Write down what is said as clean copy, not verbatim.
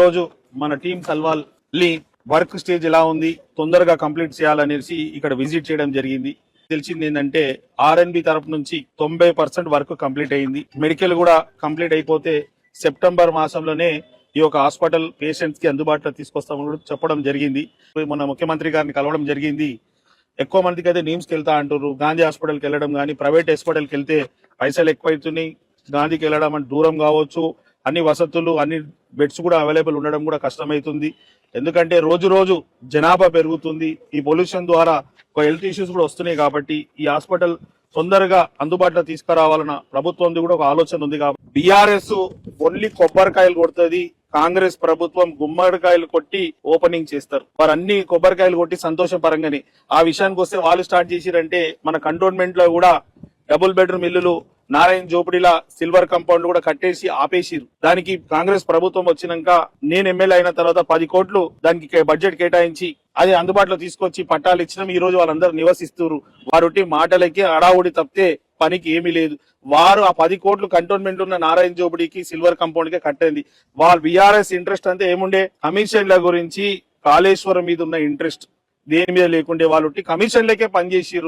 రోజు మన team సల్వాల్ work stage ఎలా ఉంది, తొందరగా కంప్లీట్ చేయాలనేసి ఇక్కడ విజిట్ చేయడం జరిగింది. తెలిసింది ఏంటంటే ఆర్ఎన్బి తరఫు నుంచి 90% వర్క్ కంప్లీట్ అయింది. మెడికల్ కూడా కంప్లీట్ అయిపోతే సెప్టెంబర్ మాసంలోనే ఈ యొక్క హాస్పిటల్ పేషెంట్స్ కి అందుబాటులో తీసుకొస్తామని కూడా చెప్పడం జరిగింది. మన ముఖ్యమంత్రి గారిని కలవడం జరిగింది. ఎక్కువ మందికి అయితే నిమ్స్కి వెళ్తా అంటారు, గాంధీ హాస్పిటల్కి వెళ్ళడం కానీ ప్రైవేట్ హాస్పిటల్కి వెళ్తే పైసలు ఎక్కువైతున్నాయి. గాంధీకి వెళ్ళడం అంటే దూరం కావచ్చు, అన్ని వసతులు అన్ని బెడ్స్ కూడా అవైలబుల్ ఉండడం కూడా కష్టమవుతుంది. ఎందుకంటే రోజు రోజు జనాభా పెరుగుతుంది. ఈ పొల్యూషన్ ద్వారా హెల్త్ ఇష్యూస్ కూడా వస్తున్నాయి. కాబట్టి ఈ హాస్పిటల్ తొందరగా అందుబాటులో తీసుకురావాలన్న ప్రభుత్వం కూడా ఒక ఆలోచన ఉంది. కాబట్టి బీఆర్ఎస్ ఓన్లీ కొబ్బరికాయలు కొడుతుంది, కాంగ్రెస్ ప్రభుత్వం గుమ్మడికాయలు కొట్టి ఓపెనింగ్ చేస్తారు. వారు అన్ని కొబ్బరికాయలు కొట్టి సంతోషపరంగానే. ఆ విషయానికి వస్తే వాళ్ళు స్టార్ట్ చేసిరంటే మన కంటోన్మెంట్ లో కూడా డబుల్ బెడ్రూమ్ ఇల్లులు నారాయణ జోపిడిలా సిల్వర్ కాంపౌండ్ కూడా కట్టేసి ఆపేసిరు. దానికి కాంగ్రెస్ ప్రభుత్వం వచ్చినాక నేను ఎమ్మెల్యే అయిన తర్వాత 10 కోట్లు దానికి బడ్జెట్ కేటాయించి అది అందుబాటులో తీసుకొచ్చి పట్టాలు ఇచ్చినాం. ఈ రోజు వాళ్ళందరూ నివసిస్తున్నారు. వారు మాటలకి అడావుడి తప్పితే పనికి ఏమీ లేదు. వారు ఆ 10 కోట్లు కంటోన్మెంట్ ఉన్న నారాయణ జోపిడికి సిల్వర్ కాంపౌండ్ కి కట్టింది. వాళ్ళ బీఆర్ఎస్ ఇంట్రెస్ట్ అంతా ఏముండే, కమిషన్ల గురించి కాళేశ్వరం మీద ఉన్న ఇంట్రెస్ట్, దేని మీద లేకుండే వాళ్ళు కమిషన్లకే పనిచేసిర్రు.